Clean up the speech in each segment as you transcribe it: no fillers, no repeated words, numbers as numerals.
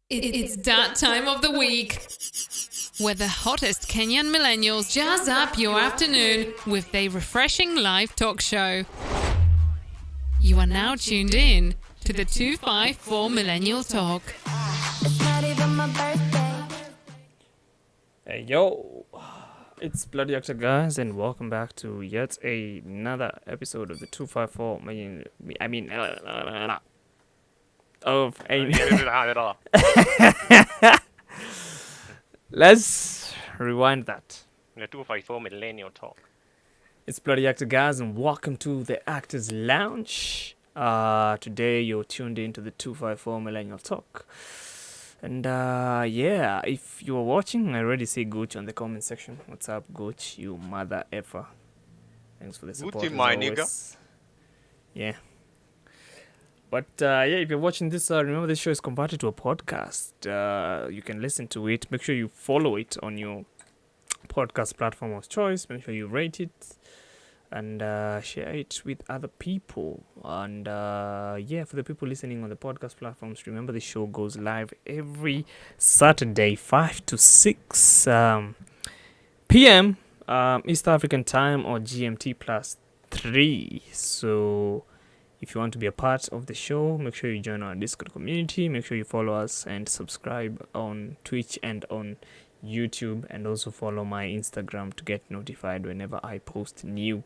It's that time of the week where the hottest Kenyan millennials jazz up your afternoon with their refreshing live talk show. You are now tuned in to the 254 Millennial Talk. It's not even my birthday. Hey yo, it's Bloody Actor guys, and welcome back to yet another episode of the 254. Of a. Let's rewind that. The 254 Millennial Talk. It's Bloody Actor guys, and welcome to the Actors Lounge. Today you're tuned into the 254 Millennial Talk. And yeah, if you're watching, I already see Gooch on the comment section. What's up, Gooch? You mother effer. Thanks for the support. Gucci, as my always. nigga. Yeah. But yeah, if you're watching this, remember this show is converted to a podcast. You can listen to it. Make sure you follow it on your podcast platform of choice. Make sure you rate it and share it with other people. And yeah, for the people listening on the podcast platforms, remember the show goes live every Saturday, 5 to 6 p.m. East African time or GMT plus 3. So if you want to be a part of the show, make sure you join our Discord community. Make sure you follow us and subscribe on Twitch and on YouTube, and also follow my Instagram to get notified whenever I post new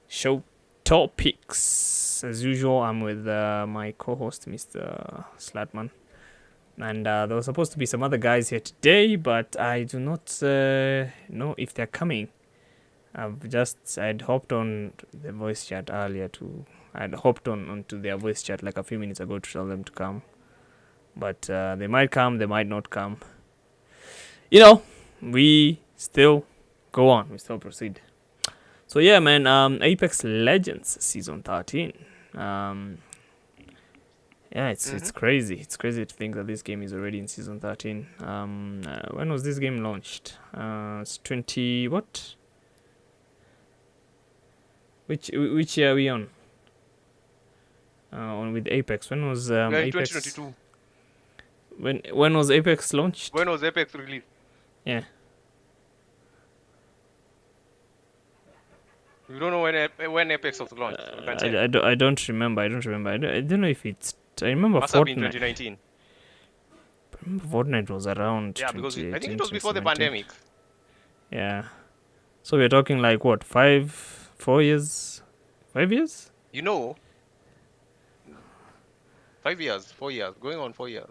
show topics. As usual, I'm with my co-host, Mr. Slatman. And there were supposed to be some other guys here today, but I do not know if they're coming. I'd hopped on the voice chat earlier I'd hopped onto their voice chat like a few minutes ago to tell them to come. But they might come, they might not come. You know, we still go on, we still proceed. So yeah, man, Apex Legends Season 13. Yeah, it's crazy. It's crazy to think that this game is already in Season 13. When was this game launched? It's 20... what? Which year are we on? On with Apex. When was We are in Apex? 2022. When was Apex launched? When was Apex released? Yeah. You don't know when Apex was launched? You can tell. I don't remember. I don't know if it's... I remember Must have been Fortnite. 2019. I remember Fortnite was around Yeah, because I 2018, think it was before the 2019. pandemic. Yeah. So we're talking like what, 4 years? 5 years? You know, 5 years, 4 years, going on 4 years.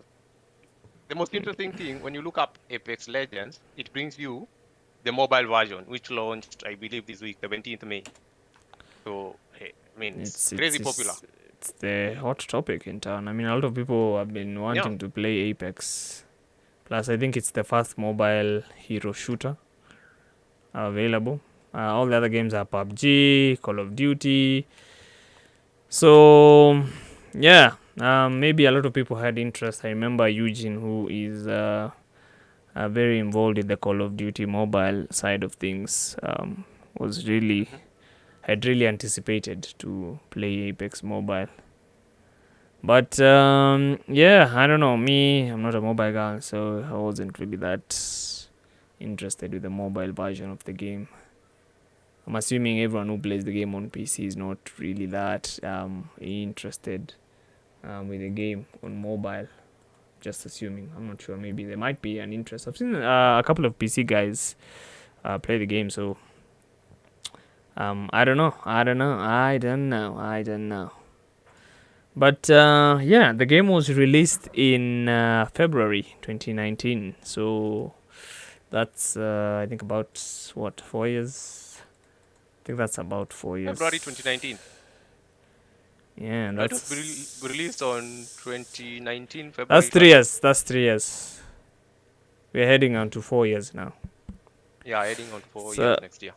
The most interesting thing, when you look up Apex Legends, it brings you the mobile version, which launched, I believe, this week, 17th May. So, hey, I mean, it's crazy popular. It's the hot topic in town. I mean, a lot of people have been wanting to play Apex. Plus, I think it's the first mobile hero shooter available. All the other games are PUBG, Call of Duty. So, yeah, maybe a lot of people had interest. I remember Eugene, who is very involved in the Call of Duty mobile side of things, had really anticipated to play Apex Mobile. But yeah, I don't know. I'm not a mobile guy, so I wasn't really that interested with the mobile version of the game. I'm assuming everyone who plays the game on PC is not really that interested with the game on mobile. Just assuming. I'm not sure. Maybe there might be an interest. I've seen a couple of PC guys play the game, so I don't know. But yeah, the game was released in February 2019. So that's I think about 4 years. I think that's about 4 years. February 2019. Yeah, It that's was released on 2019 February. that's 3 years. That's 3 years. We're heading on to 4 years now. Yeah, heading on 4 So- years next year.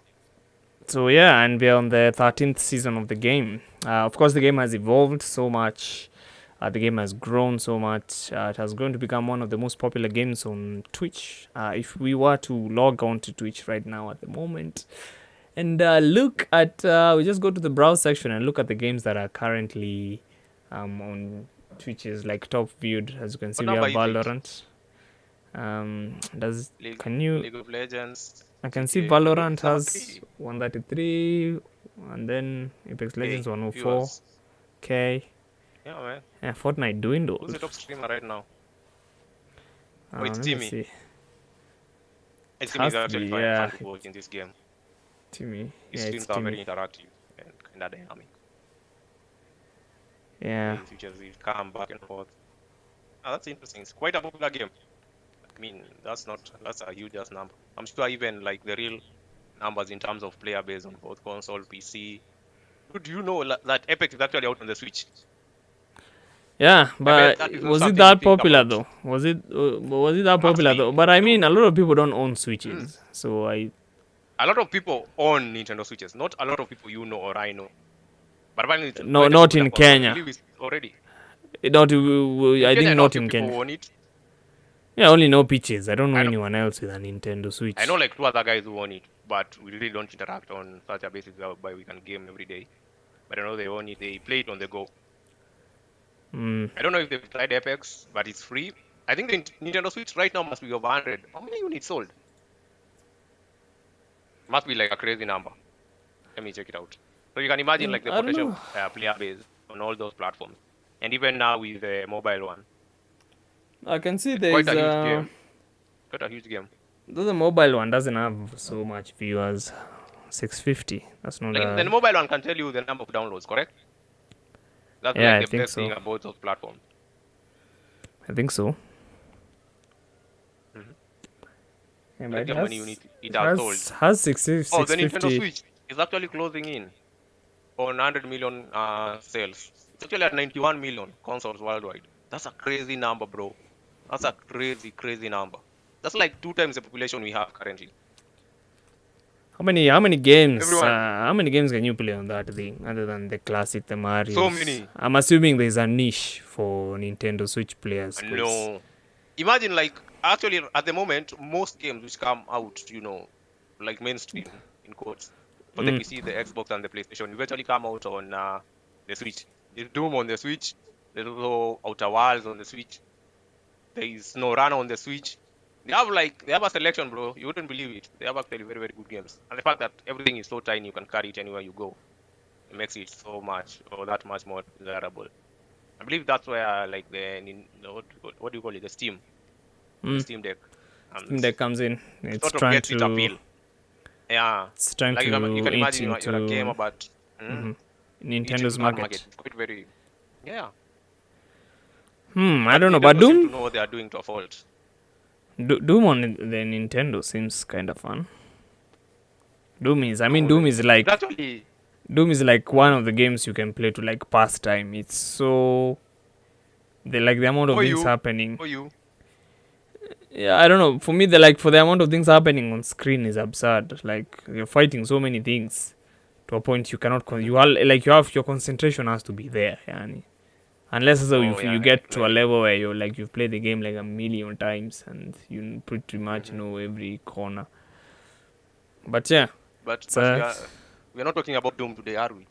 So yeah, and we're on the 13th season of the game. Of course, the game has evolved so much. The game has grown so much. It has grown to become one of the most popular games on Twitch. If we were to log on to Twitch right now at the moment and look at, we just go to the browse section and look at the games that are currently on which is like top viewed. As you can see, What we have number is it? Valorant. League of Legends. I can see GTA. Oh, Valorant it's number has 3. 133, and then Apex Legends 104. Viewers. Okay. Yeah, man. Yeah, Fortnite dwindled. Who's the top streamer right now? Oh, it's Let me Timmy. see. It's has Timmy is to actually be, fun, yeah. fun to watch in this game. Timmy. His Yeah, streams it's are Timmy. very interactive and kind of dynamic. Yeah. His features will come back and forth. Ah, that's interesting. It's quite a popular game. I mean, that's a huge ass number. I'm sure even like the real numbers in terms of player base on both console, PC. Do you know that Apex is actually out on the Switch? Yeah, but that is not was it something that you think popular about. though? Was it that Must popular be. though? But I mean, a lot of people don't own Switches, so A lot of people own Nintendo Switches. Not a lot of people you know or I know. But apparently it's No, quite a not popular in console. I Kenya. believe it's already. not. I Kenya, think I know a not few in people Kenya. who own it. Yeah, I only know Peaches. I don't know I know- anyone else with a Nintendo Switch. I know like 2 other guys who own it, but we really don't interact on such a basis whereby we can game every day. But I know they own it. They play it on the go. I don't know if they've tried Apex, but it's free. I think the Nintendo Switch right now must be over 100. How many units sold? Must be like a crazy number. Let me check it out. So you can imagine like the I don't potential player base on all those platforms, and even now with the mobile one, I can see quite there's a huge game. Quite a huge game. though the mobile one doesn't have so much viewers. 650. That's not Like, the mobile one can tell you the number of downloads, correct? That's Yeah, I like the think best so. thing about those platforms. I think so. Yeah, but Like it how many has, units it has sold. has 650. Oh, the Nintendo Switch is actually closing in on 100 million sales. It's actually at 91 million consoles worldwide. That's a crazy number, bro. That's a crazy, crazy number. That's like 2 times the population we have currently. How many games? Everyone. How many games can you play on that thing other than the classic, the Mario? So many. I'm assuming there's a niche for Nintendo Switch players. 'cause- No. Imagine like actually at the moment most games which come out, like mainstream in quotes for the PC, the Xbox and the PlayStation eventually come out on the Switch. There's Doom on the Switch. There's also Outer Wilds on the Switch. There is No Runner on the Switch. They have a selection, bro. You wouldn't believe it. They have actually very, very good games. And the fact that everything is so tiny, you can carry it anywhere you go. It makes it so much or that much more desirable. I believe that's where like what do you call it? The Steam. The Steam Deck. Steam Deck comes in. It's sort of trying gets it appeal. to. Yeah. It's trying Like to you can eat imagine you're a into gamer, but Nintendo's that market. It's quite very. Yeah. I don't know, Nintendo but seem to Doom, know what they are doing to a fault. Doom on the Nintendo seems kind of fun. Doom is like It's actually Doom is like one of the games you can play to like pass time. It's so the amount of For things you. happening. for you. Yeah, I don't know. For me, for the amount of things happening on screen is absurd. Like you're fighting so many things to a point you cannot. You are like you have your concentration has to be there, yani. Unless if you get to a level where you've played the game like a million times and you pretty much know every corner. But yeah, But it's, we are not talking about Doom today, are we?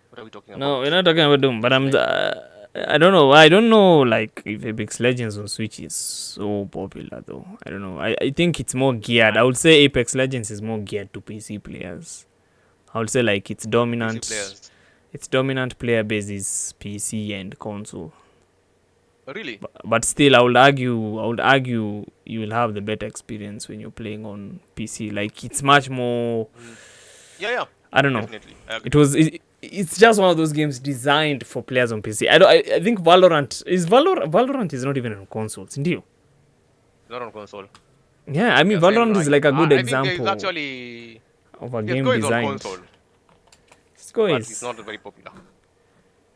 What are we talking about? no, we're not talking about Doom. But I don't know. I don't know like if Apex Legends on Switch is so popular though. I don't know. I think it's more geared. I would say Apex Legends is more geared to PC players. I would say like its dominant. PC players. Its dominant player base is PC and console. Oh, really? But still, I would argue you will have the better experience when you're playing on PC. Like it's much more. Yeah. I don't know. Definitely. I agree. It's just one of those games designed for players on PC. I think Valorant is not even on consoles, indeed. Not on console. Yeah, I mean You're saying Valorant is like a good I think example there is actually of a Yes, game Go is on designed. console, Score but is it's not very popular.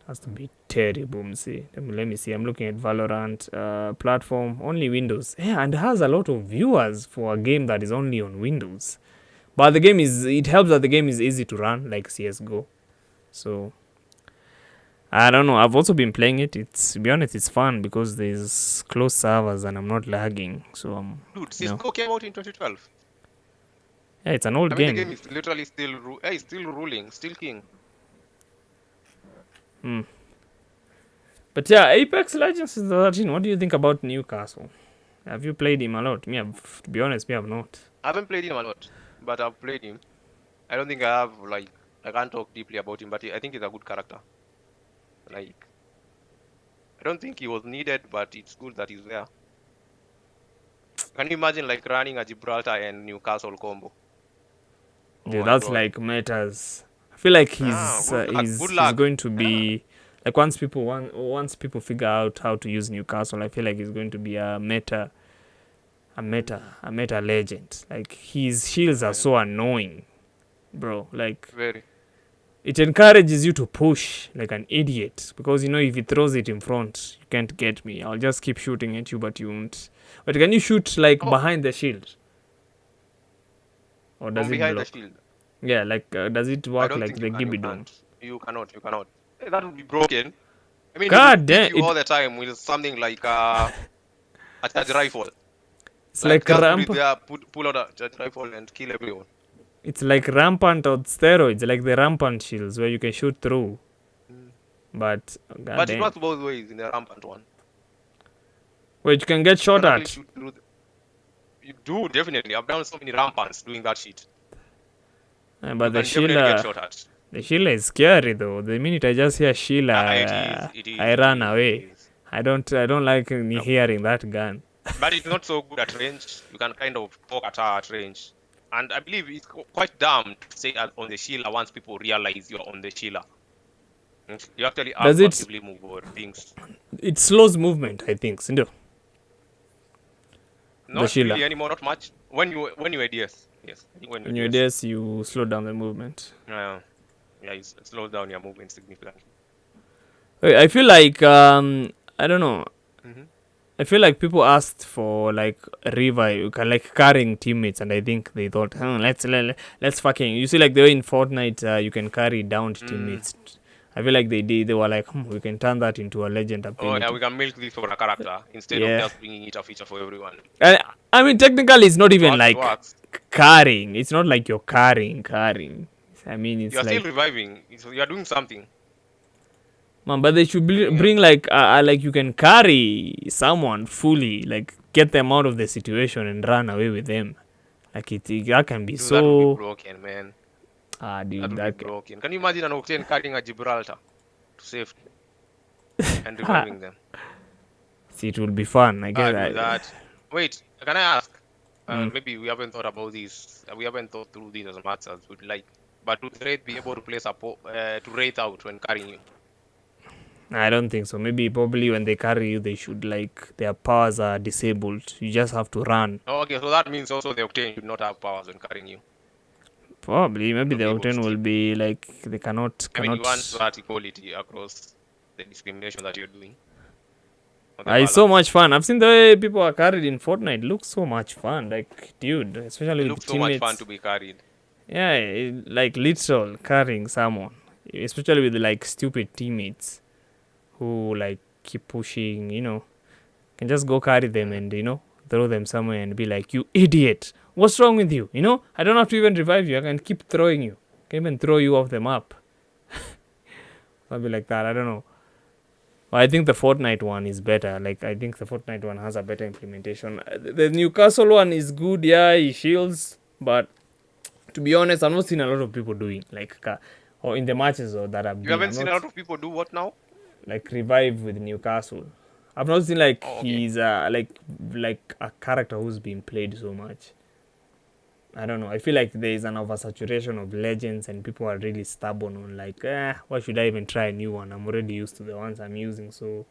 has to be terrible. Let me see. I'm looking at Valorant platform only Windows. Yeah, and has a lot of viewers for a game that is only on Windows. But it helps that the game is easy to run like CS:GO. So I don't know. I've also been playing it. To be honest, it's fun because there's closed servers and I'm not lagging. So Dude, CS:GO came out in 2012. yeah, it's an old I mean, game. the game is literally still still ruling, still king. But yeah, Apex Legends is 13. What do you think about Newcastle? Have you played him a lot? Me, to be honest, me, I've not. I haven't played him a lot, but I've played him. I don't think I have like I can't talk deeply about him, but I think he's a good character. Like I don't think he was needed, but it's good that he's there. Can you imagine like running a Gibraltar and Newcastle combo? Dude, my that's God. like metas. I feel like good luck, he's good luck. going to be like once people figure out how to use Newcastle, I feel like he's going to be a meta legend. Like his shields are so annoying, bro. Like Very. it encourages you to push like an idiot because if he throws it in front, you can't get me. I'll just keep shooting at you, but you won't. But can you shoot like behind the shield? Or does From it behind block? the shield. Yeah, like does it I work don't like think the you can. Gibby Dome? You cannot. Hey, that would be broken. I mean, God it damn will beat you all the time with something like a charge rifle. It's like just ramp. put it there, pull out a charge rifle and kill everyone. It's like rampant on steroids, like the rampant shields where you can shoot through. But But it goddamn, works both ways in the rampant one. wait, you can get You shot can actually at. shoot through you do definitely. I've done so many rampants doing that shit. But You the can definitely get Sheila, shot at. the Sheila is scary though. The minute I just hear Sheila, It is. I run It away. is. I don't like me hearing that gun. But it's not so good at range. You can kind of poke at her at range. And I believe it's quite dumb to say that on the Sheila once people realize you're on the Sheila. You actually have Does to it- actively move or things. It slows movement, I think. Sindo. Not Sheila. really anymore, not much. When you ADS. Yes. I think when When you you're ADS. this, you slow down the movement. Yeah, it slows down your movement significantly. Wait, I feel like I don't know. Mhm. I feel like people asked for like revive, like carrying teammates, and I think they thought, let's fucking. You see, like the way in Fortnite, you can carry downed teammates. I feel like they did. They were like, we can turn that into a legend Oh ability. yeah, we can milk this for a character instead Yeah. of just bringing it a feature for everyone. And I mean, technically, it's not even It like works. carrying. It's not like you're carrying. I mean, it's You are like, still reviving. You are doing something. man, but they should bring like you can carry someone fully, like get them out of the situation and run away with them. Like that can be Dude, that would so. be broken, man. Dude, That would that be broken. Can you imagine an Octane carrying a Gibraltar to safety and reviving them? see, it will be fun. I guess. Do that. Wait, can I ask? Mm. Maybe we haven't thought about this. We haven't thought through this as much as we'd like. But would Wraith be able to play support to Wraith out when carrying you? I don't think so. Maybe probably when they carry you, they should like their powers are disabled. You just have to run. Oh, okay, so that means also the Octane should not have powers when carrying you. Probably, maybe the Don't be able to Octane will skip. be like they cannot. I mean, you want that equality across the discrimination that you're doing. On the It's so balance. much fun. I've seen the way people are carried in Fortnite. It looks so much fun. Like, dude, especially It with looks so teammates. much fun to be carried. Yeah, like literal carrying someone, especially with like stupid teammates who like keep pushing. Can just go carry them and throw them somewhere and be like, you idiot, what's wrong with you? I don't have to even revive you. I can keep throwing you. I can even throw you off the map. Something like that. I don't know. But I think the Fortnite one is better. Like, I think the Fortnite one has a better implementation. The Newcastle one is good. Yeah, he shields. But to be honest, I've not seen a lot of people doing like or in the matches or that I've You haven't seen a lot of people do what now? like revive with Newcastle. I've not seen like Oh, okay. he's like a character who's been played so much. I don't know. I feel like there is an oversaturation of legends and people are really stubborn on like, why should I even try a new one? I'm already used to the ones I'm using. So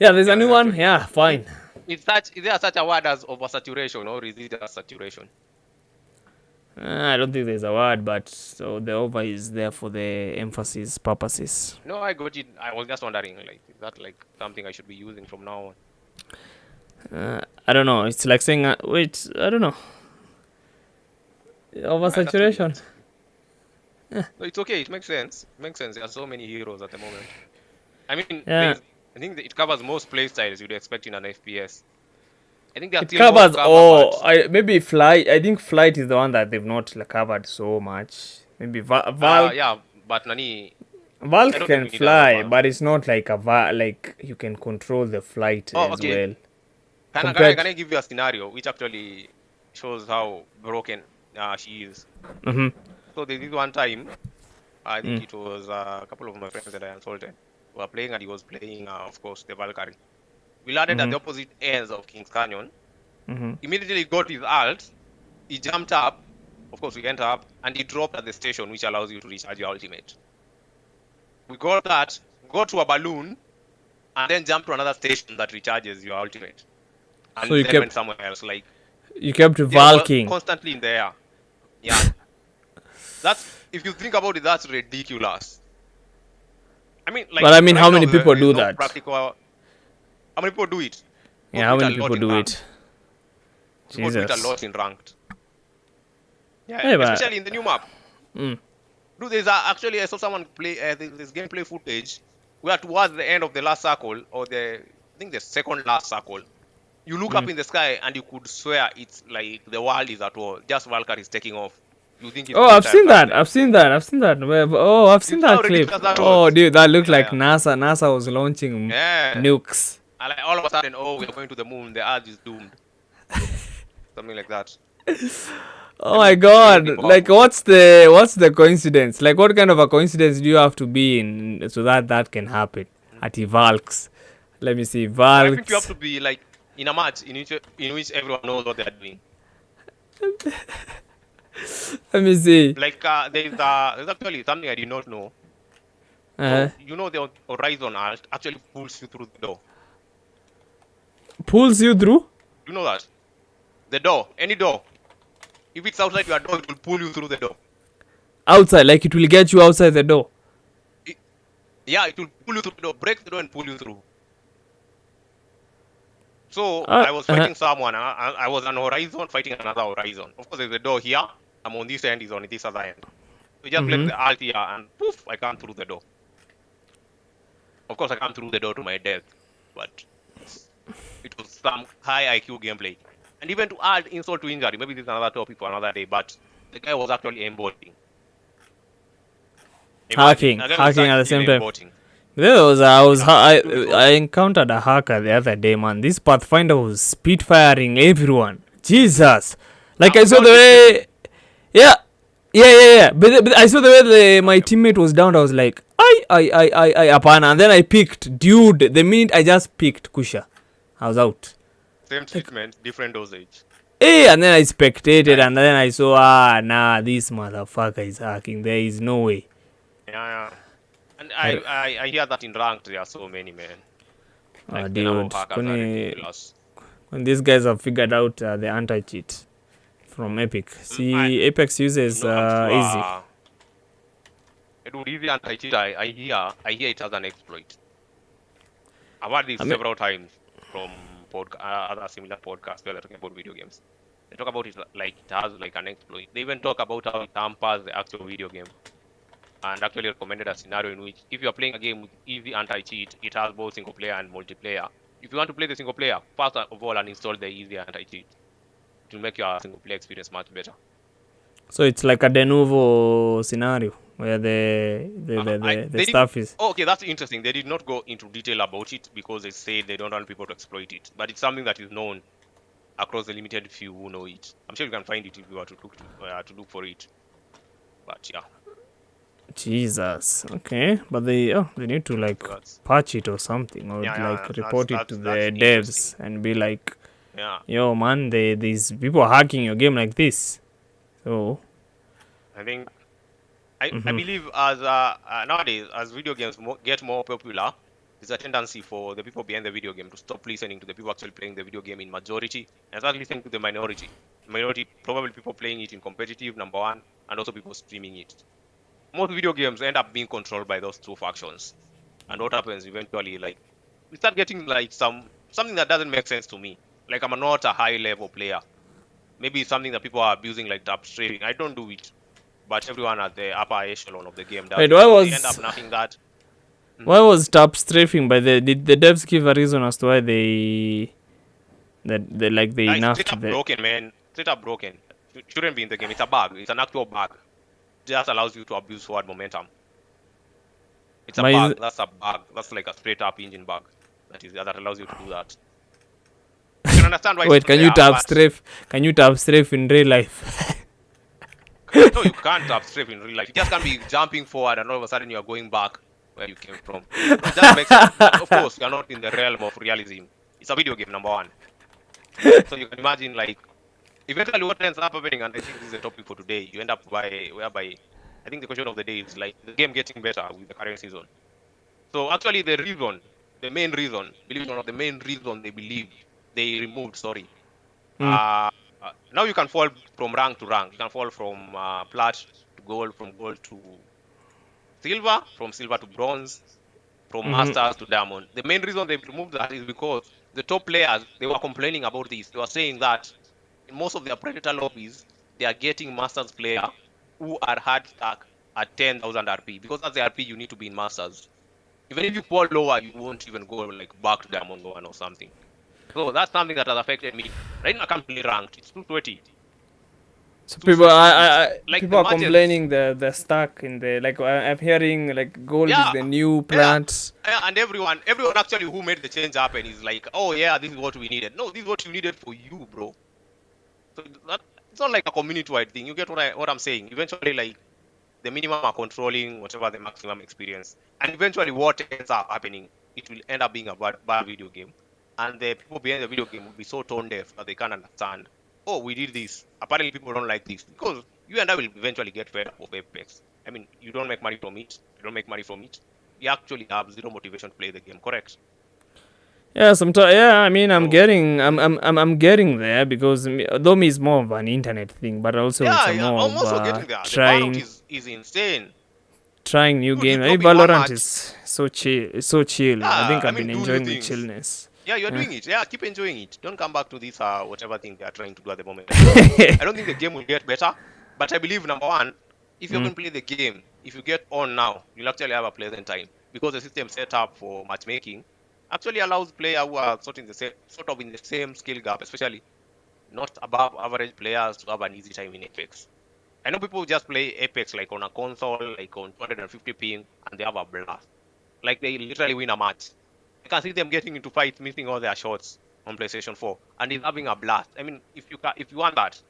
yeah, there's a new one. actually. Yeah, fine. Is there such a word as oversaturation or is it just saturation? I don't think there's a word, but so the over is there for the emphasis purposes. No, I got it. I was just wondering, like, is that like something I should be using from now on? I don't know. It's like saying, wait, I don't know. Oversaturation. No, it's okay. It makes sense. It makes sense. There are so many heroes at the moment. I mean, Yeah. I think that it covers most play styles you'd expect in an FPS. I think there are It still more covers to cover, all. but- Maybe flight. I think flight is the one that they've not covered so much. Maybe Valk. yeah, but Nani, Valk I don't can think we need fly, another Valk. but it's not like like you can control the flight Oh, as okay. well. Can I give you a scenario which actually shows how broken she is? Mm-hmm. So there is one time, I think it was a couple of my friends that I insulted were playing, and he was playing, of course, the Valkyrie. We landed at the opposite ends of King's Canyon. Immediately he got his ult, he jumped up, of course we went up, and he dropped at the station, which allows you to recharge your ultimate. We got that, got to a balloon, and then jumped to another station that recharges your ultimate. And So you then went kept somewhere else. Like, valking. constantly in the air. Yeah. That's, if you think about it, that's ridiculous. I mean, like, But I mean, right how now many people there's do no that? practical. How many people do it? Yeah, how People many do it a lot people in do ranked. it? People do it a Jesus. lot in ranked. Yeah, Hey, but especially in the new map. Dude, there's actually, I saw someone play this gameplay footage where towards the end of the last circle, or I think the second last circle, you look up in the sky and you could swear it's like the world is at war. Just Valkyrie is taking off. You think it's oh, the I've entire seen sky that. there. I've seen that. I've seen that. Oh, I've seen You saw how that clip. ridiculous that Oh, was? dude, that looked like Yeah. NASA. NASA was launching Yeah. nukes. And like all of a sudden, oh, we're going to the moon. The Earth is doomed. Something like that. Oh my God! Like, what's the coincidence? Like, what kind of a coincidence do you have to be in so that can happen at Valks? Let me see, Well, I think you have Valks. to be like in a match in which everyone knows what they're doing. Let me see. Like there's actually something I did not know. Uh, So, you know the Horizon art actually pulls you through the door. pulls you through You know that? The door, any door. If it's outside your door, it will pull you through the door. outside. Like, it will get you outside the door. Yeah, it will pull you through the door, break the door and pull you through. So Uh, I was fighting someone. I was on Horizon fighting another Horizon. Of course, there's a door here. I'm on this end. He's on this other end. We just left the alt here and poof, I come through the door. Of course, I come through the door to my death, but it was some high IQ gameplay. And even to add insult to injury, maybe this is another topic for another day, but the guy was actually aimbotting. Hacking at the same time. I encountered a hacker the other day, man. This Pathfinder was spitfiring everyone. Jesus! Like, I saw the way. Yeah. But I saw the way my teammate was down. I was like, apana. And then I picked, dude. The minute I just picked Kusha, I was out. Same treatment, different dosage. Hey, and then I spectated, and then I saw, this motherfucker is hacking. There is no way. Yeah. And I hear that in ranked there are so many, man. Like, the Dude, hackers are ridiculous. when these guys have figured out the anti-cheat from Epic. See, Apex uses easy. It would easy anti-cheat. I hear it as an exploit. I've heard this several times from other similar podcasts where they're talking about video games. They talk about it like it has like an exploit. They even talk about how it hampers the actual video game. And actually recommended a scenario in which if you are playing a game with easy anti-cheat, it has both single player and multiplayer. If you want to play the single player, first of all uninstall the easy anti-cheat. It will make your single player experience much better. So it's like a de novo scenario where the stuff is. Oh, okay, that's interesting. They did not go into detail about it because they say they don't want people to exploit it. But it's something that is known across the limited few who know it. I'm sure you can find it if you are to look for it. But yeah. Jesus. Okay, but they need to like patch it or something, or report it to the devs and be like, yo man, these people are hacking your game like this. So I think I believe as nowadays as video games get more popular, there's a tendency for the people behind the video game to stop listening to the people actually playing the video game in majority and start listening to the minority. Minority, probably people playing it in competitive, number one, and also people streaming it. Most video games end up being controlled by those two factions. And what happens eventually, like, we start getting like something that doesn't make sense to me. Like, I'm not a high level player. Maybe it's something that people are abusing, like tap streaming. I don't do it. But everyone at the upper echelon of the game does. Wait, they end up nothing that. Why was tap strafing? Did the devs give a reason as to why they nerfed straight up broken, man. Straight up broken. It shouldn't be in the game. It's a bug. It's an actual bug. Just allows you to abuse forward momentum. It's a My bug. That's a bug. That's like a straight up engine bug that allows you to do that. You can understand why wait, it's can there, you tap but strafe? Can you tap strafe in real life? no, you can't tap strafe in real life. You just can't be jumping forward and all of a sudden you are going back where you came from. No, it just makes sense. Of course, you're not in the realm of realism. It's a video game, number one. So you can imagine, like, eventually what ends up happening, and I think this is a topic for today, you end up whereby I think the question of the day is like the game getting better with the current season. So actually the main reason, believe it or not, the main reason they removed, sorry, Mm. now you can fall from rank to rank. You can fall from plat to gold, from gold to silver, from silver to bronze, from masters to diamond. The main reason they removed that is because the top players, they were complaining about this. They were saying that in most of their predator lobbies, they are getting masters player who are hard stuck at 10,000 RP, because that's the RP you need to be in masters. Even if you fall lower, you won't even go like back to diamond 1 or something. So that's something that has affected me. Right now I can't play ranked. It's too sweaty. So Too people, sweaty. Like people the are matches, complaining the stack in the like. I'm hearing like gold is yeah, the new yeah, plant. yeah, and everyone actually who made the change happen is like, oh yeah, this is what we needed. No, this is what you needed for you, bro. So that, it's not like a community-wide thing. You get what I'm saying? Eventually, like, the minimum are controlling whatever the maximum experience, and eventually what ends up happening, it will end up being a bad video game, and the people behind the video game will be so tone deaf that they can't understand. Oh, we did this. Apparently, people don't like this because you and I will eventually get fed up of Apex. I mean, you don't make money from it. You don't make money from it. You actually have zero motivation to play the game. Correct? Yeah, sometimes. Yeah, I mean, I'm So getting, I'm getting there because though me is more of an internet thing, but also it's yeah, a yeah, more I'm of also getting there. The burnout is insane. trying new Dude, you games. I mean, drop in one Valorant match. is so chill. It's so chill. I Yeah, think I I've been mean, do new enjoying the things. chillness. Yeah, you're Yeah. doing it. Yeah, keep enjoying it. Don't come back to this whatever thing they are trying to do at the moment. I don't think the game will get better, but I believe number one, if you can play the game, if you get on now, you'll actually have a pleasant time because the system set up for matchmaking actually allows players who are sort of in the same skill gap, especially not above average players, to have an easy time in Apex. I know people just play Apex like on a console, like on 250 ping, and they have a blast. Like they literally win a match. I can see them getting into fights, missing all their shots on PlayStation 4, and he's having a blast. I mean, if you want that,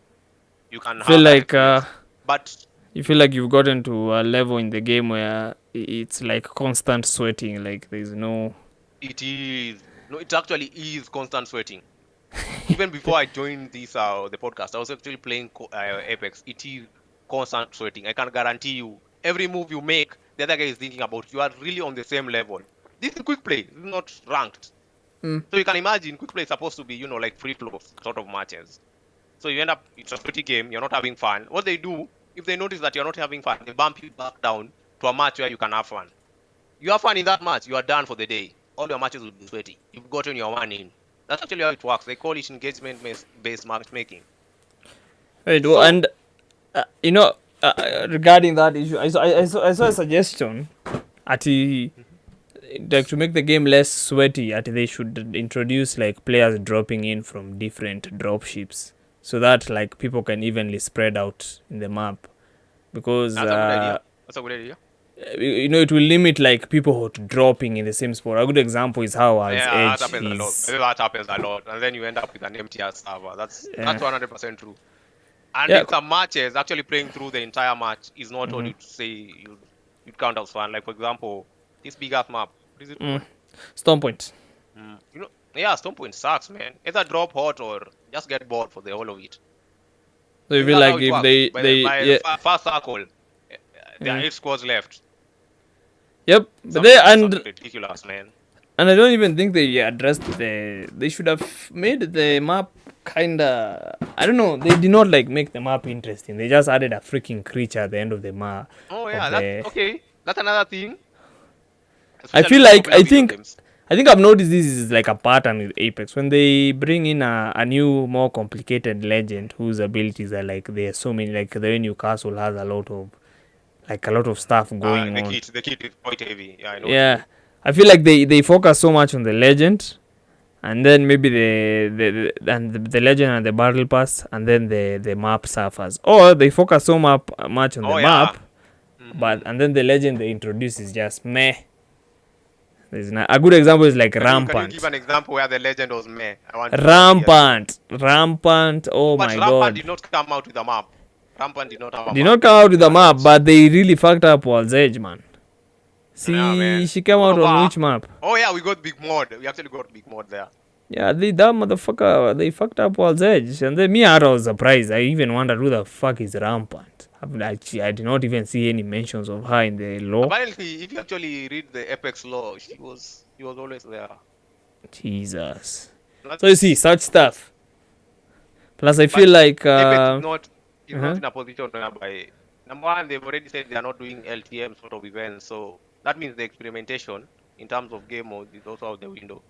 you can Feel have that like experience. But you feel like you've gotten to a level in the game where it's like constant sweating. Like there's no. it actually is constant sweating. Even before I joined this the podcast, I was actually playing Apex. It is constant sweating. I can guarantee you, every move you make, the other guy is thinking about. You are really on the same level. This is quick play. This is not ranked. So you can imagine, quick play is supposed to be, like free flow sort of matches. So you end up, it's a sweaty game. You're not having fun. What they do, if they notice that you're not having fun, they bump you back down to a match where you can have fun. You have fun in that match, you are done for the day. All your matches will be sweaty. You've gotten your one in. That's actually how it works. They call it engagement-based matchmaking. Wait, So, and regarding that issue, I saw a suggestion at like to make the game less sweaty. At they should introduce like players dropping in from different drop ships, so that like people can evenly spread out in the map. Because that's a good idea. That's a good idea. it will limit like people who are dropping in the same spot. A good example is how as Yeah, Edge that happens a lot. is. Maybe that happens a lot, and then you end up with an empty ass server. That's 100% true. And Yeah. in some matches, actually playing through the entire match is not what you'd say you'd count as fun. Like for example, this big ass map. What is it called? Storm Point. Yeah, Stone Point sucks, man. Either drop hot or just get bored for the whole of it. So you That's feel how like it if works. they by yeah, the first circle, there are 8 squads left. yep, but Something ridiculous, man. and I don't even think they addressed they should have made the map kinda, I don't know, they did not like make the map interesting. They just added a freaking creature at the end of the map. Oh yeah, that's okay. That's another thing. I Especially feel with like popular video games. I think I've noticed this is like a pattern with Apex. When they bring in a new, more complicated legend whose abilities are like there's so many, like the way Newcastle has a lot of stuff going The on. kit is quite heavy. Yeah, I know. Yeah, I feel like they focus so much on the legend, and then maybe the legend and the battle pass, and then the map suffers. Or they focus so much on the map, But and then the legend they introduce is just meh. A good example is like Can you rampant. give an example where the legend was meh? I want to Rampant. Oh but my Rampant god. did not come out with a map. Rampant did not have a Did map. not come out with a map, but they really fucked up World's Edge, man. See, Yeah, man. she came out on which map? Oh yeah, we got big mod. We actually got big mod there. Yeah, that motherfucker, they fucked up World's Edge. And then I was surprised. I even wondered who the fuck is Rampant. I did not even see any mentions of her in the lore. Apparently, if you actually read the Apex lore, she was always there. Jesus. So you see, such stuff. Plus, I feel like... Apex is not in a position whereby... Number one, they've already said they are not doing LTM sort of events, so that means the experimentation in terms of game mode is also out the window.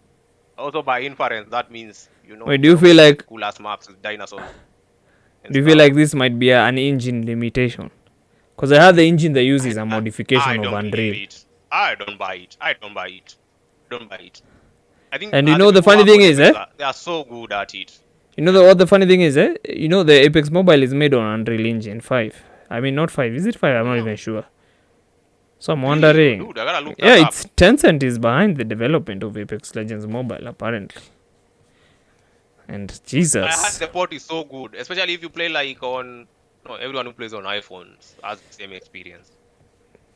Also, by inference, that means, Wait, do you feel like... cool ass maps with dinosaurs. Do you feel like this might be an engine limitation? Because I heard the engine they use is a modification of Unreal. I don't buy it. I think. And you know the funny thing is, they are so good at it. You know what the funny thing is, You know the Apex Mobile is made on Unreal Engine 5. I mean, not 5. Is it 5? I'm not even sure. So I'm wondering. Dude, I gotta look Yeah, that up. it's Tencent is behind the development of Apex Legends Mobile, apparently. And Jesus. I heard the port is so good, especially if you play like on. No, everyone who plays on iPhones has the same experience.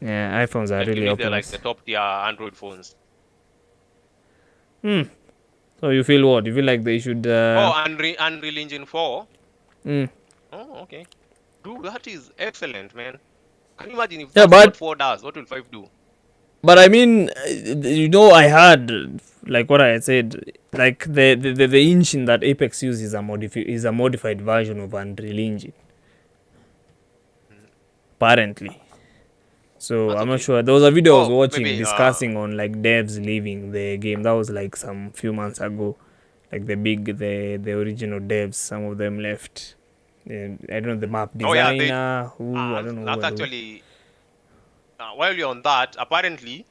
Yeah, iPhones are really they're like open. the top tier Android phones. So you feel what? You feel like they should... Unreal Engine 4? Mm. Oh, okay. Dude, that is excellent, man. Can you imagine if Yeah, that's but- what 4 does? What will 5 do? But I mean, I heard, like what I had said, like the engine that Apex uses is a modified version of Unreal Engine. Apparently. So That's I'm not okay. sure. There was a video I was Oh, watching maybe, discussing on like devs leaving the game. That was like some few months ago. Like the original devs, some of them left. I don't know the map Oh, yeah, designer. I don't know. That's actually. While you're on that, apparently,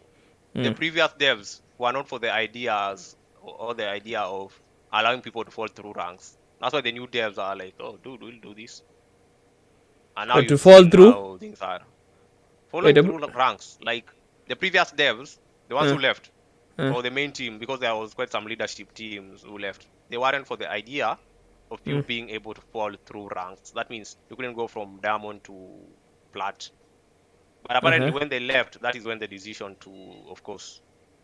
the previous devs were not for the ideas or the idea of allowing people to fall through ranks. That's why the new devs are like, oh, dude, we'll do this. And now But to you fall see through? how things are. Following through ranks, like the previous devs, the ones who left, or the main team, because there was quite some leadership teams who left. They weren't for the idea of you being able to fall through ranks. That means you couldn't go from diamond to plat. But apparently, when they left, that is when the decision to, of course,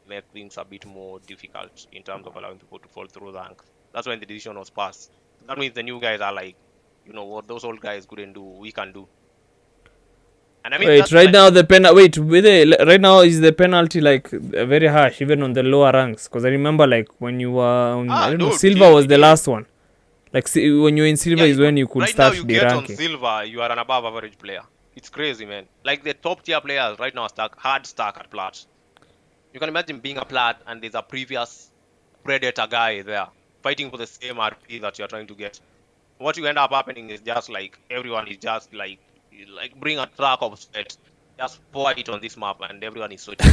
make things a bit more difficult in terms of allowing people to fall through ranks. That's when the decision was passed. That means the new guys are like, what those old guys couldn't do, we can do. And I mean, Wait, right now right now is the penalty like very harsh even on the lower ranks? Because I remember like when you were on, I don't know, silver was the last one. Like when you're in silver is when you could start right now the you get ranking. on silver, you are an above average player. It's crazy, man. Like the top tier players right now are hard stuck at plat. You can imagine being a plat and there's a previous predator guy there fighting for the same RP that you're trying to get. What you end up happening is just like everyone is just like bring a truck of sweat, just pour it on this map and everyone is sweating.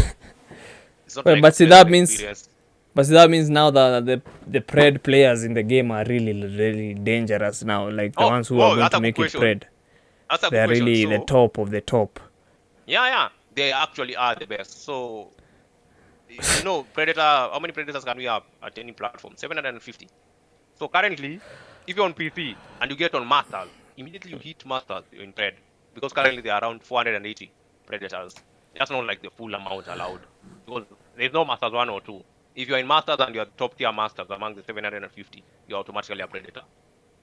It's not like But see a that pleasant means experience. that means now that the pred players in the game are really dangerous now. Like the ones who are going that's to a make good it question. pred. That's a They are good question. really the So, top of the top. yeah, they actually are the best. So, Predator, how many Predators can we have at any platform? 750. So currently, if you're on PC and you get on Masters, immediately you hit Masters in Pred. Because currently they are around 480 Predators. That's not like the full amount allowed. Because there's no Masters 1 or 2. If you're in Masters and you're top tier Masters among the 750, you're automatically a Predator.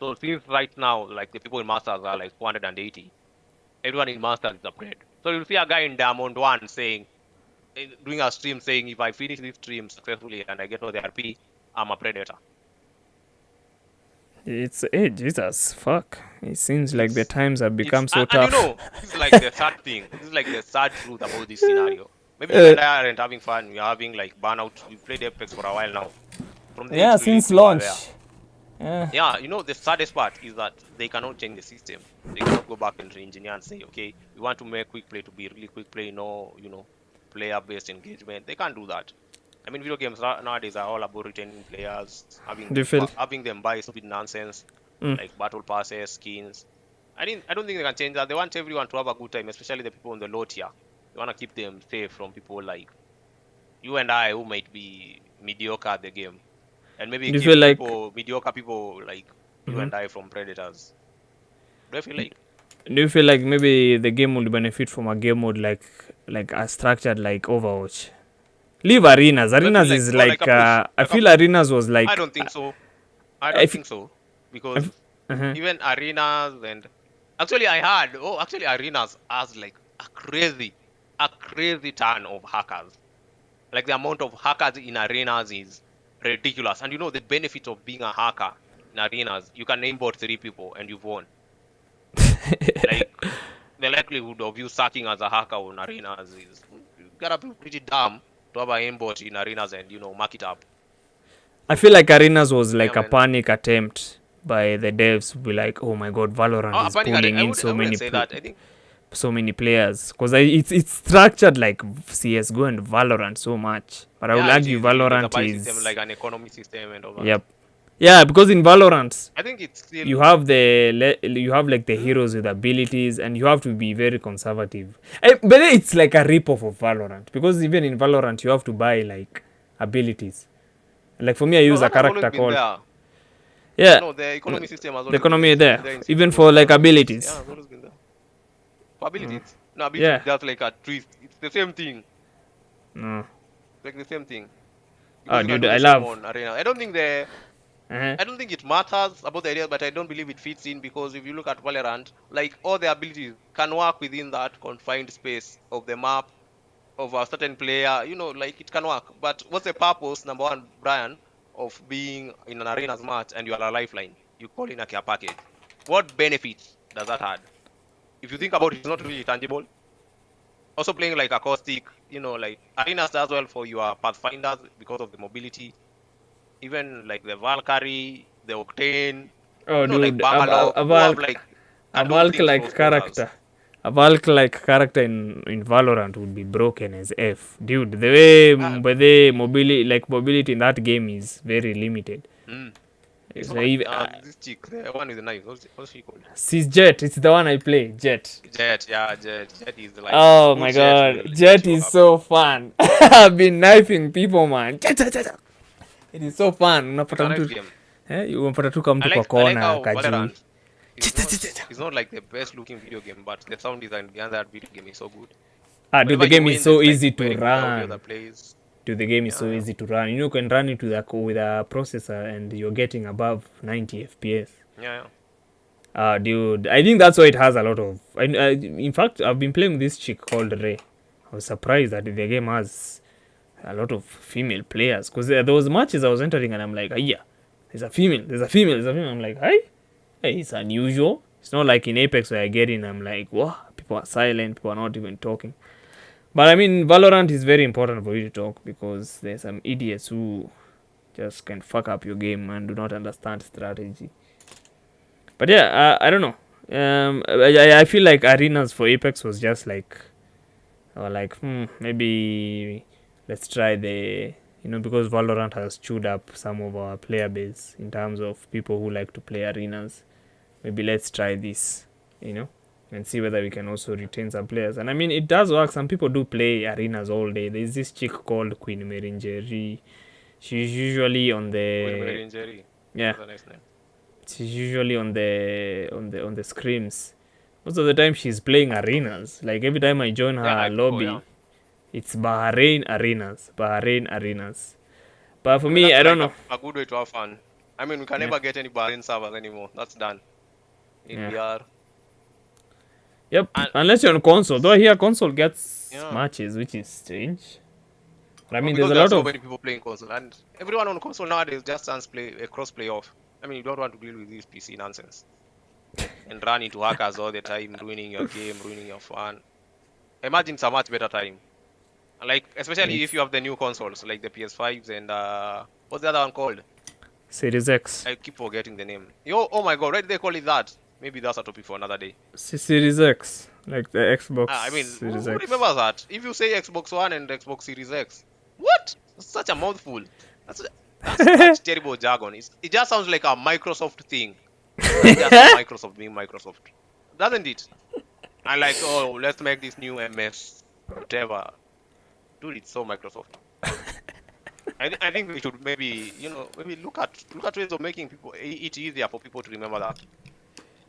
So since right now, like the people in Masters are like 480, everyone in Masters is a Pred. So you'll see a guy in Diamond 1 doing a stream saying, if I finish this stream successfully and I get all the RP, I'm a Predator. It's Jesus, fuck. It seems like the times have become so and tough. this is like the sad thing. This is like the sad truth about this scenario. Maybe you and I aren't having fun. We're having like burnout. We've played Apex for a while now. From the Yeah, age since release, we were launch. there. Yeah. Yeah, the saddest part is that they cannot change the system. They cannot go back and re-engineer and say, okay, we want to make quick play to be really quick play, player-based engagement. They can't do that. I mean, video games nowadays are all about retaining players, having them buy stupid nonsense, like battle passes, skins. I don't think they can change that. They want everyone to have a good time, especially the people on the low tier. They want to keep them safe from people like you and I who might be mediocre at the game, and maybe Do you keep feel like mediocre people like you and I from predators. Do I feel like? maybe the game would benefit from a game mode like a structured like Overwatch? Leave arenas. Do I feel Arenas like is or like like a push? I Like a feel push? arenas was like I don't think so. I don't if think so because if uh even arenas and actually I heard actually arenas has like a crazy ton of hackers. Like the amount of hackers in arenas is ridiculous. And you know the benefit of being a hacker in arenas, you can aimbot 3 people and you've won. Like the likelihood of you sucking as a hacker on arenas is you gotta be pretty dumb to have an aimbot in arenas and mark it up. I feel like arenas was Yeah, like a man. panic attempt by the devs to be like, oh my god, Valorant is Panic pulling in I wouldn't say that. I think so many players because it's structured like CS:GO and Valorant so much. But I would yeah, argue it is a Valorant buy is system like an economy system and all that. yep. Yeah, because in Valorant I think it's still you have you have like the heroes with abilities and you have to be very conservative. But then it's like a rip-off of Valorant because even in Valorant you have to buy like abilities. Like for me, I use a that has always character been called there. yeah. No, the economy system has The always economy been there, there in even CS:GO for and like Valorant. Yeah, abilities. it's always been there. For abilities. No, Yeah. abilities just like a twist. It's the same thing. No. It's like the same thing. Oh, Because you can dude, do the I same love. on arena. I don't think it matters about the idea, but I don't believe it fits in because if you look at Valorant, like all the abilities can work within that confined space of the map of a certain player. Like it can work. But what's the purpose, number one, Brian, of being in an arena's match and you are a lifeline? You call in a care package. What benefits does that add? If you think about it, it's not really tangible. Also playing like acoustic, like arenas does well for your pathfinders because of the mobility. Even like the Valkyrie, the Octane, Oh, like dude, Bangalore, a who have Valk, like a can do Valk things for like sponsors. character. A Valk like character in Valorant would be broken as F, dude. The way mobility in that game is very limited. It's So not even, this chick, the one with the knife. What's she called? she's Jet. It's the one I play, Jet. Jet, yeah, Jet. Jet is like Oh good my Jet god, will Jet show is up. so fun. I've been knifing people, man. Jet, jet, jet. It is so fun. It's Unapata a nice mtu game. unapata tu kama mtu kwa I like kona how kajui. Valorant is not like the best looking video game, but the sound design behind that video game is so good. Dude, Whenever the you game win, is so there's, like, easy to very good audio run. that plays. Dude, the game is so Yeah. easy to run. You can run it with a processor and you're getting above 90 FPS. Yeah. Dude, I think that's why it has a lot of. In fact, I've been playing with this chick called Ray. I was surprised that the game has a lot of female players because there was matches I was entering and I'm like, yeah, there's a female. I'm like, hey, it's unusual. It's not like in Apex where I get in, I'm like, wow, people are silent, people are not even talking. But I mean, Valorant is very important for you to talk because there's some idiots who just can fuck up your game and do not understand strategy. But yeah, I don't know. I feel like arenas for Apex was just like, maybe let's try because Valorant has chewed up some of our player base in terms of people who like to play arenas. Maybe let's try this, and see whether we can also retain some players. And I mean, it does work. Some people do play arenas all day. There's this chick called Queen Meringeri. She's usually on the yeah. That's a nice name. She's usually on the scrims. Most of the time she's playing arenas. Like every time I join her lobby, it's Bahrain arenas. But for me, I don't know. A good way to have fun. I mean, we can never get any Bahrain servers anymore. That's done. In VR. Yep. Unless you're on console. Though I hear console gets matches, which is strange. But I mean, there's a lot so of many people playing console, and everyone on console nowadays just stands play a cross play off. I mean, you don't want to deal with this PC nonsense and run into hackers all the time, ruining your game, ruining your fun. Imagine it's a much better time. Like, especially if you have the new consoles, like the PS5s and what's the other one called? Series X. I keep forgetting the name. Oh my god, why did they call it that? Maybe that's a topic for another day. Series X, like the Xbox. I mean, Series who X. remembers that? If you say Xbox One and Xbox Series X, what? That's such a mouthful. That's such terrible jargon. It just sounds like a Microsoft thing. Just Microsoft being Microsoft. doesn't it? And like, oh, let's make this new MS, whatever. Dude, it's so Microsoft. I think we should maybe, maybe look at ways of making it easier for people to remember that.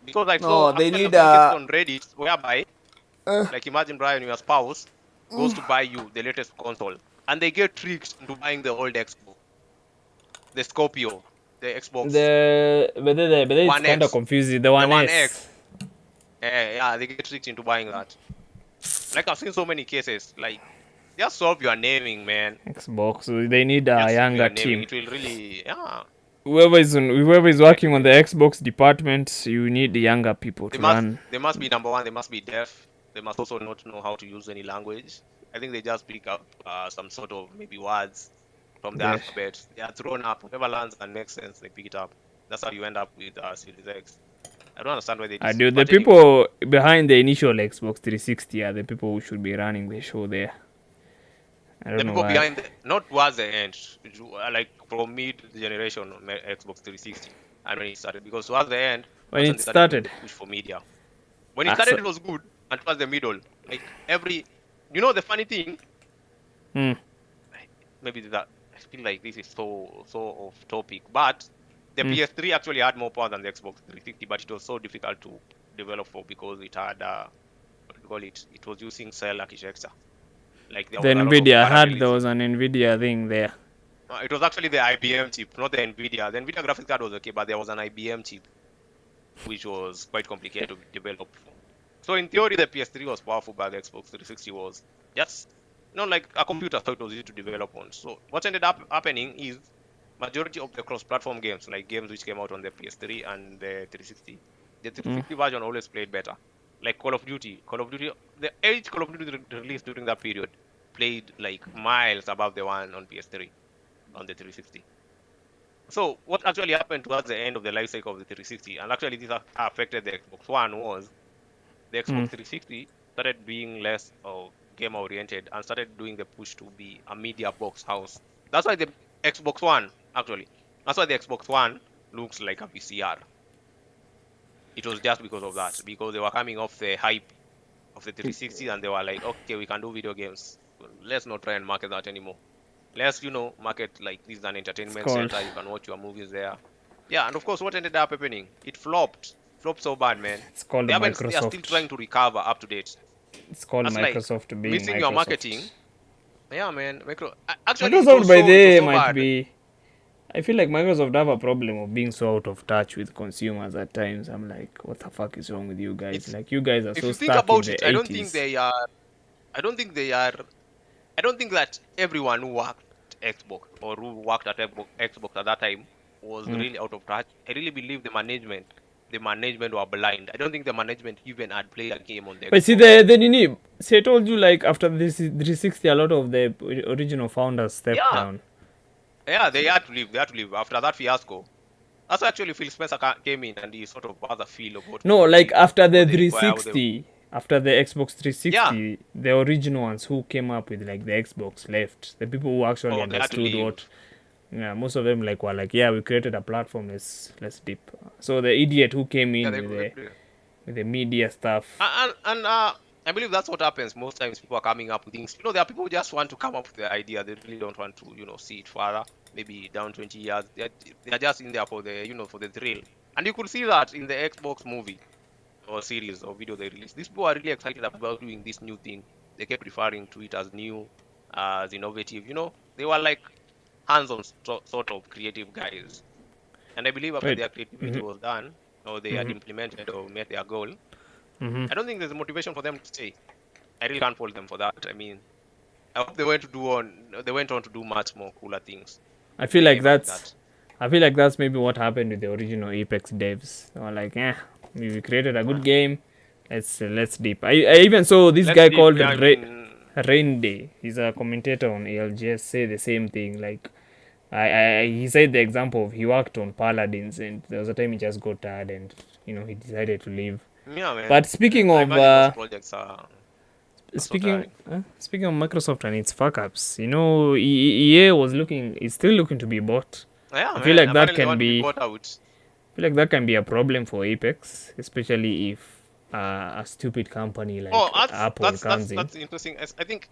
Because I saw No, they actually need some cases on Reddit whereby, like, imagine Brian, your spouse goes to buy you the latest console, and they get tricked into buying the old Xbox, the Scorpio, the Xbox but it's One kind of X, confusing. The the One One S. X. Yeah, they get tricked into buying that. Like, I've seen so many cases. Like, just solve your naming, man. Xbox. So they need a Just solve younger your naming. team. It will really, yeah. Whoever is working on the Xbox department, you need the younger people to run. They must be number one. They must be deaf. They must also not know how to use any language. I think they just pick up some sort of maybe words from the Yes. alphabet. They are thrown up. Whatever lands and makes sense, they pick it up. That's how you end up with Series X. I don't understand why they do. The people behind the initial Xbox 360 are the people who should be running the show there. I don't The know people why. behind, not towards the end, like from mid generation Xbox 360, and when it started, because towards the end, When that's it they doing started. the push for media. When it started, it was good, and towards the middle, like the funny thing, Hmm. maybe that I feel like this is so off topic, but the PS3 actually had more power than the Xbox 360, but it was so difficult to develop for because it had what do you call it? It was using cell architecture. Like there The was a lot of Nvidia, I heard there parallelism. was an Nvidia thing there. It was actually the IBM chip, not the Nvidia. The Nvidia graphics card was okay, but there was an IBM chip, which was quite complicated to develop. So in theory, the PS3 was powerful, but the Xbox 360 was just like a computer, so it was easy to develop on. So what ended up happening is majority of the cross-platform games, like games which came out on the PS3 and the 360, the 360 version always played better. Like Call of Duty, the each Call of Duty released during that period played like miles above the one on PS3 on the 360. So what actually happened towards the end of the life cycle of the 360, and actually this affected the Xbox One, was the Xbox 360 started being less game oriented and started doing the push to be a media box house. That's why the Xbox One looks like a VCR. It was just because of that, because they were coming off the hype of the 360 and they were like, okay, we can do video games. Let's not try and market that anymore. Let's, market like this is an entertainment center. You can watch your movies there. Yeah, and of course, what ended up happening? It flopped so bad, man. It's called They are Microsoft. still trying to recover up to date. It's called That's Microsoft like being missing Microsoft. your marketing. Yeah, man. Actually, Microsoft by day might bad. be. I feel like Microsoft have a problem of being so out of touch with consumers at times. I'm like, what the fuck is wrong with you guys? Like, you guys are If so you think stuck in about the it, 80s. I don't think that everyone who worked Xbox or who worked at Xbox at that time was really out of touch. I really believe the management were blind. I don't think the management even had played a game on the But Xbox. see, then you need. See, I told you, like, after this 360, a lot of the original founders stepped down. Yeah, they had to leave. After that fiasco. That's actually Phil Spencer came in and he sort of has a feel about. No, like after the what they require, 360, after the Xbox 360, the original ones who came up with like the Xbox left. The people who actually they had to understood leave. what. Yeah, most of them were like, yeah, we created a platform. Let's dip. So the idiot who came in with the media stuff. And I believe that's what happens most times. People are coming up with things. There are people who just want to come up with the idea. They really don't want to, see it further. Maybe down 20 years. They're just in there for the, for the thrill. And you could see that in the Xbox movie or series or video they released. These people are really excited about doing this new thing. They kept referring to it as new, as innovative. They were like hands-on sort of creative guys. And I believe after their creativity was done, or they had implemented or met their goal, I don't think there's a motivation for them to stay. I really can't fault them for that. I mean, I hope they went on to do much more cooler things. I feel like that's maybe what happened with the original Apex devs. They were like, we created a good game. Let's dip. I even saw this guy called Rain Day. He's a commentator on ALGS. Say the same thing. Like, he said the example of he worked on Paladins and there was a time he just got tired and he decided to leave. Yeah, man. But speaking of those projects are speaking of Microsoft and its fuck ups, EA is still looking to be bought. Yeah, I feel like that can be be. bought out. I feel like that can be a problem for Apex, especially if a stupid company like Oh, Apple comes in. that's interesting. I think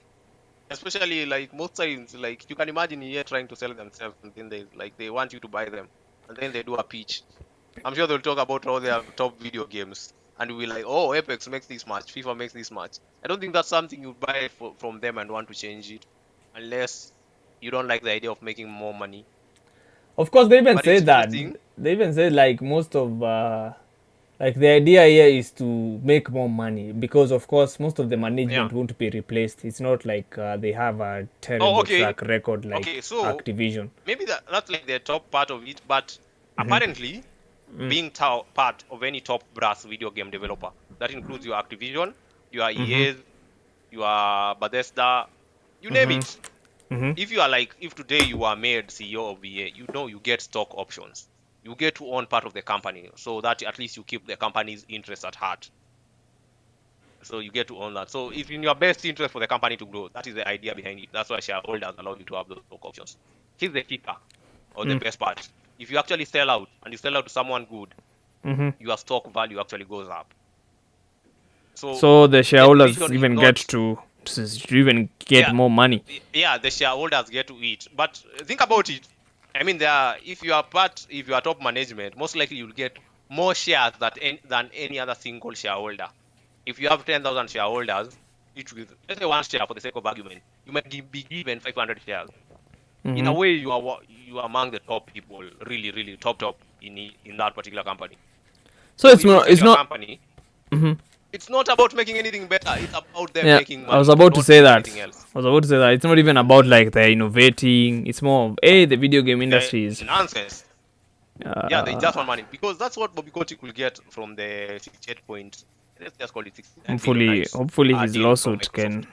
especially like most times, like you can imagine here trying to sell themselves, and then they want you to buy them, and then they do a pitch. I'm sure they'll talk about all their top video games, and we'll like, oh, Apex makes this much, FIFA makes this much. I don't think that's something you buy from them and want to change it, unless you don't like the idea of making more money. Of course, they even But it's say that. interesting. They even say like most of like the idea here is to make more money because of course most of the Yeah. management won't be replaced. It's not like they have a Oh, terrible okay. track record like Okay. So Activision. maybe that's like the top part of it, but Mm-hmm. apparently being part of any top brass video game developer, that includes your Activision, your Mm-hmm. EA's, your Bethesda, you name Mm-hmm. it. Mm-hmm. If today you are made CEO of EA, you get stock options. You get to own part of the company, so that at least you keep the company's interest at heart. So you get to own that. So if in your best interest for the company to grow, that is the idea behind it. That's why shareholders allow you to have those stock options. Here's the kicker, or the best part. If you actually sell out and you sell out to someone good, Mm-hmm. your stock value actually goes up. So So the the shareholders division is even get not, to even get yeah, more money. yeah, the shareholders get to eat. But think about it. I mean, if you are top management, most likely you'll get more shares than any other single shareholder. If you have 10,000 shareholders, each with, let's say, one share for the sake of argument, you might be given 500 shares. In a Mm-hmm. way, you are among the top people, really, really top in that particular company. So So it's if you not. sell It's your not. company, Mm-hmm. it's not about making anything better. It's about them Yeah, making I was money, about to not say doing that. anything else. I was about to say that it's not even about like the innovating. It's more of the video game The industry is nonsense. Yeah, they just want money because that's what Bobby Kotick will get from the 68 point. Let's just call it 69 billion nice hopefully his deal from lawsuit Microsoft. can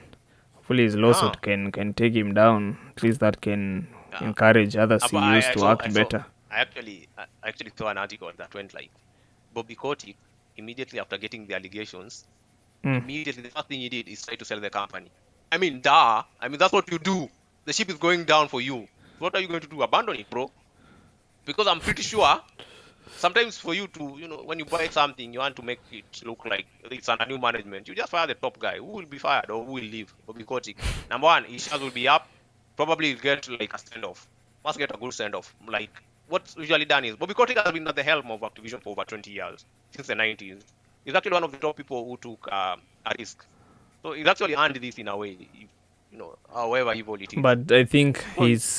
hopefully his Yeah, lawsuit can take him down. At least that can yeah. encourage other But CEOs to act better. I actually saw an article that went like Bobby Kotick immediately after getting the allegations, Mm. immediately the first thing he did is try to sell the company. I mean, duh. I mean, that's what you do. The ship is going down for you. What are you going to do? Abandon it, bro? Because I'm pretty sure sometimes for you to, when you buy something, you want to make it look like it's under new management. You just fire the top guy. Who will be fired or who will leave? Bobby Kotick. Number one, his shares will be up. Probably he'll get like a send off. Must get a good send off. Like what's usually done is Bobby Kotick has been at the helm of Activision for over 20 years, since the 90s. He's actually one of the top people who took a risk. So he's actually earned this in a way, however evil it is. But I think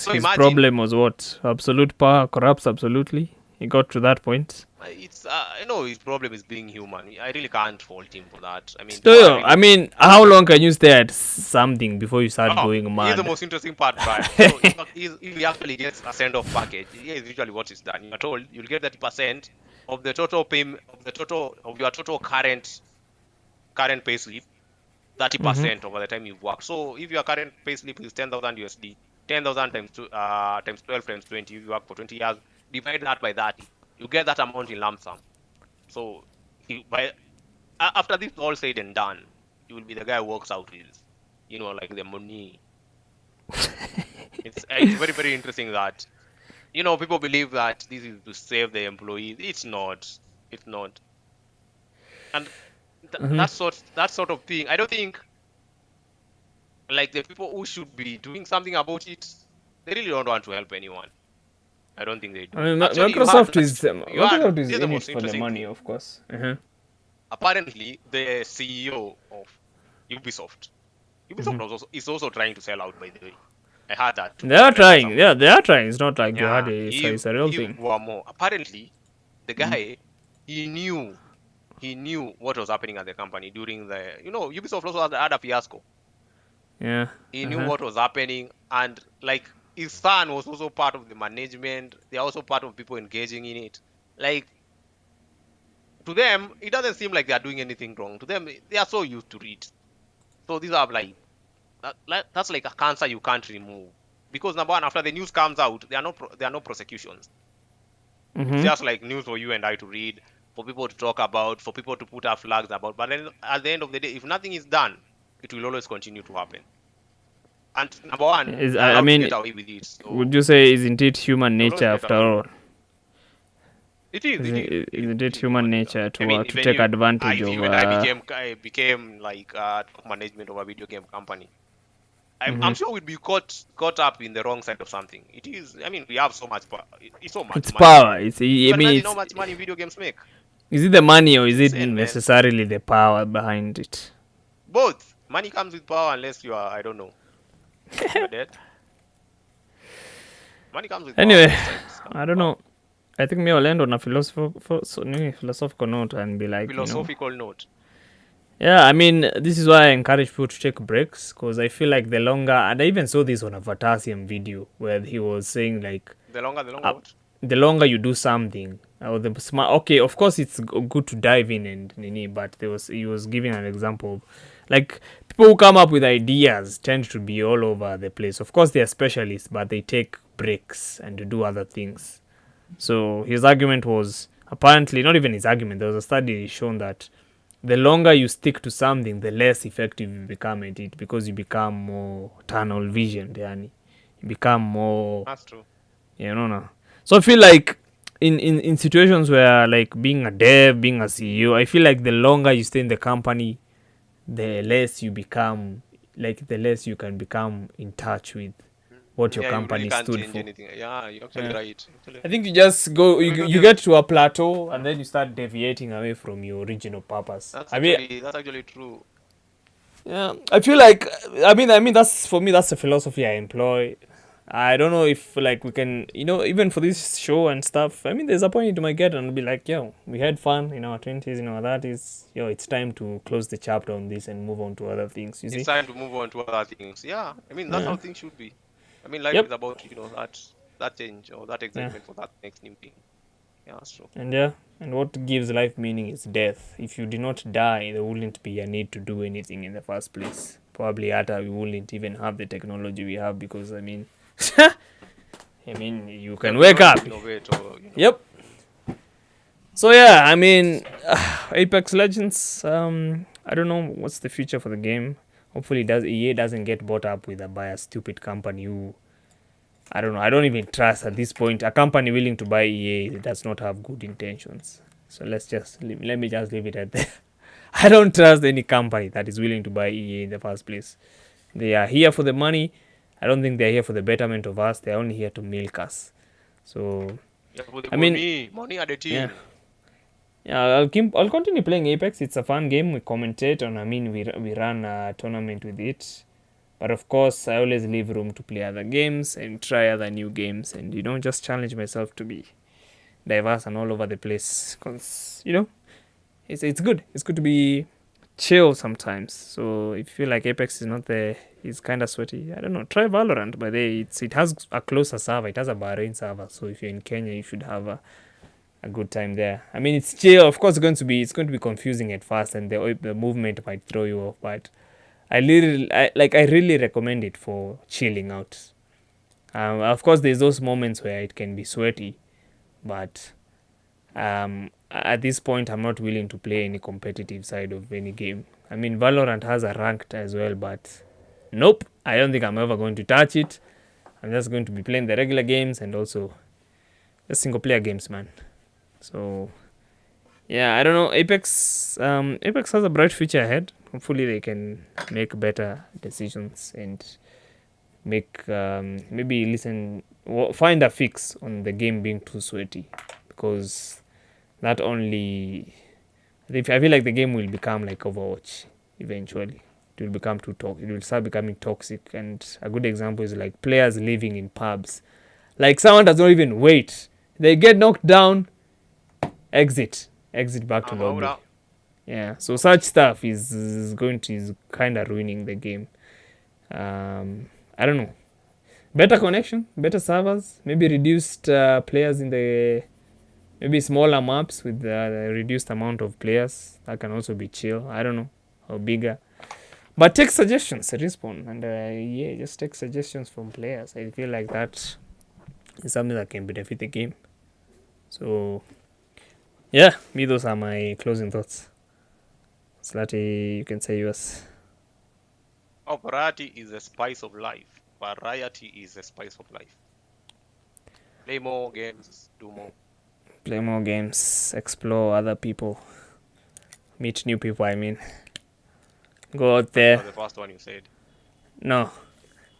So his imagine, problem was what absolute power corrupts absolutely. He got to that point. I know his problem is being human. I really can't fault him for that. I mean, people are Still, I really. mean, how long can you stay at something before you start Oh, going here's the mad? most interesting part, Brian. So if he actually gets a send-off package, here is usually what is done. You're told you'll get 30% of the total payment of your total current payslip, Mm-hmm. 30% over the time you've worked. So if your current payslip is 10,000 USD, 10,000 times 12 times 20, if you work for 20 years, divide that by 30, you get that amount in lump sum. So after this is all said and done, you will be the guy who works out with, like the money. It's very, very interesting that people believe that this is to save the employees. It's not. It's not. And Mm-hmm. that sort of thing. I don't think like the people who should be doing something about it, they really don't want to help anyone. I don't think they I do. mean, Actually, Microsoft is here's the in it most for the interesting money, thing. of course. Uh-huh. Apparently, the CEO of Ubisoft, Mm-hmm. is also trying to sell out. By the way, I heard that too. They are I read that trying. somewhere. Yeah, they are trying. It's not like they had Yeah, it's a real he thing. were more. Apparently, the guy he knew what was happening at the company during Ubisoft also had a fiasco. Yeah. He knew Uh-huh. what was happening, and like his son was also part of the management. They are also part of people engaging in it. Like to them, it doesn't seem like they are doing anything wrong. To them, they are so used to it. So these are that's like a cancer you can't remove because number one, after the news comes out, there are no prosecutions. It's Mm-hmm. just like news for you and I to read, for people to talk about, for people to put up flags about. But then at the end of the day, if nothing is done, it will always continue to happen. And number one, Is they're I allowed to mean, get away with it. would So you say isn't it human they'll always nature get after away with all? it. It is. It is. Isn't it human nature I mean, to take advantage of? even I became like top management of a video game company. I'm sure we'd be caught up in the wrong side of something. It is. I mean, we have so much. It's so much It's money. power. I You can mean, imagine how much money video games make. is it the money or is it Insane, man. necessarily the power behind it? Both. Money comes with power unless you are, I don't know, you're dead. Money comes with Anyway, power. Both sides come I with don't power. know. I think me I'll end on a philosophical note and be like, Philosophical note. yeah, I mean, this is why I encourage people to take breaks because I feel like the longer, and I even saw this on a Vatasium video where he was saying like, The longer what? the longer you do something, or the smart. Okay, of course it's good to dive in and nini, but he was giving an example, like people who come up with ideas tend to be all over the place. Of course they are specialists, but they take breaks and do other things. So his argument was apparently not even his argument. There was a study shown that the longer you stick to something, the less effective you become at it because you become more tunnel visioned. Yani. You become more, That's true. no. So I feel like in situations where like being a dev, being a CEO, I feel like the longer you stay in the company, the less you become, like the less you can become in touch with what your Yeah, you really company can't stood change for. anything. Yeah, you're actually Yeah. right. I think you just go, Video you game- get to a plateau and then you start deviating away from your original purpose. That's I mean, actually true. yeah, I feel like, I mean, that's for me, that's the philosophy I employ. I don't know if like we can, even for this show and stuff. I mean, there's a point you might get and be like, yo, we had fun in our 20s, that is, it's time to close the chapter on this and move on to other things. You see? It's time to move on to other things. Yeah, I mean that's how things should be. I mean, life Yep. is about that change or that excitement for that next new thing. Yeah, that's true. And what gives life meaning is death. If you did not die, there wouldn't be a need to do anything in the first place. Probably we wouldn't even have the technology we have because I mean, you can wake up. Innovate or, Yep. So yeah, I mean, Apex Legends. I don't know what's the future for the game. Hopefully, EA doesn't get bought up by a stupid company who, I don't know. I don't even trust at this point. A company willing to buy EA does not have good intentions. So let me just leave it at that. I don't trust any company that is willing to buy EA in the first place. They are here for the money. I don't think they're here for the betterment of us. They're only here to milk us. So I mean, money at the team. yeah. Yeah, I'll continue playing Apex. It's a fun game. We commentate on. I mean, we run a tournament with it. But of course, I always leave room to play other games and try other new games, and just challenge myself to be diverse and all over the place. Cause it's good. It's good to be chill sometimes. So if you feel like Apex is not there, it's kind of sweaty. I don't know. Try Valorant. By the way, it has a closer server. It has a Bahrain server. So if you're in Kenya, you should have a good time there. I mean, it's chill. Of course, it's going to be confusing at first, and the movement might throw you off. But I really recommend it for chilling out. Of course, there's those moments where it can be sweaty, but at this point, I'm not willing to play any competitive side of any game. I mean, Valorant has a ranked as well, but nope, I don't think I'm ever going to touch it. I'm just going to be playing the regular games and also just single player games, man. So yeah, I don't know. Apex has a bright future ahead. Hopefully they can make better decisions and make find a fix on the game being too sweaty, because that only I feel like the game will become like Overwatch eventually. It will become it will start becoming toxic, and a good example is like players living in pubs. Like someone does not even wait. They get knocked down, exit back to lobby. Yeah, so such stuff is kind of ruining the game. I don't know. Better connection, better servers, maybe reduced players in maybe smaller maps with a reduced amount of players. That can also be chill. I don't know, or bigger. But take suggestions, Respawn, and just take suggestions from players. I feel like that is something that can benefit the game. So yeah, those are my closing thoughts. Slati, you can say yours. Oh, variety is the spice of life. Variety is the spice of life. Play more games, do more. play more games, explore other people, meet new people. I mean, go out there. The first one you said. No.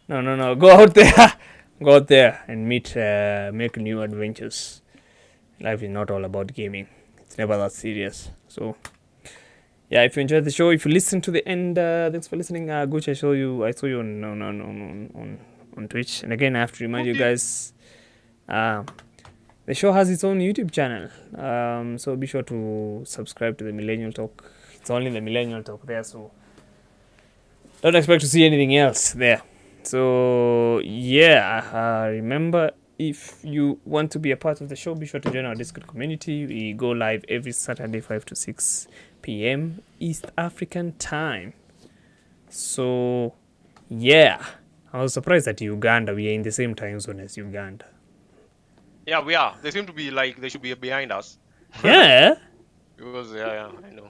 Go out there. Go out there and meet, make new adventures. Life is not all about gaming. It's never that serious. So, yeah, if you enjoyed the show, if you listen to the end, thanks for listening. Gucci, I saw you on Twitch. And again, I have to remind you guys, the show has its own YouTube channel. So be sure to subscribe to the Millennial Talk. It's only the Millennial Talk there, so don't expect to see anything else there. So yeah, remember, if you want to be a part of the show, be sure to join our Discord community. We go live every Saturday 5 to 6 p.m. East African time. So yeah, I was surprised that Uganda, we are in the same time zone as Uganda. Yeah, we are. They seem to be like they should be behind us. Yeah, Because yeah, I know.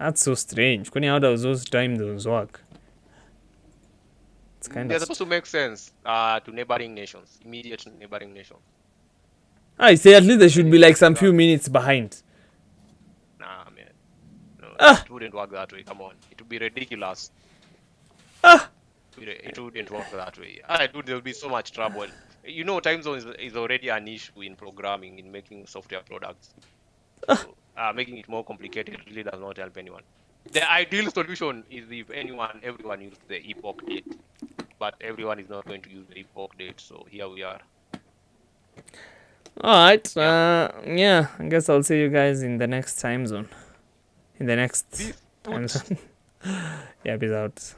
that's so strange. Kwani how does those time zones work? It's kind They're of supposed to make sense to neighboring nations, immediate neighboring nations. I say at least they should be like some few minutes behind. Nah, man. No, Ah. it wouldn't work that way. Come on. It would be ridiculous. Ah. It wouldn't work that way. Dude, there will be so much trouble. You know, time zone is already an issue in programming, in making software products. So, making it more complicated really does not help anyone. The ideal solution is if everyone uses the epoch date. But everyone is not going to use the epoch date, so here we are. Alright, yeah, I guess I'll see you guys in the next time zone. In the next time zone. Yeah, peace out.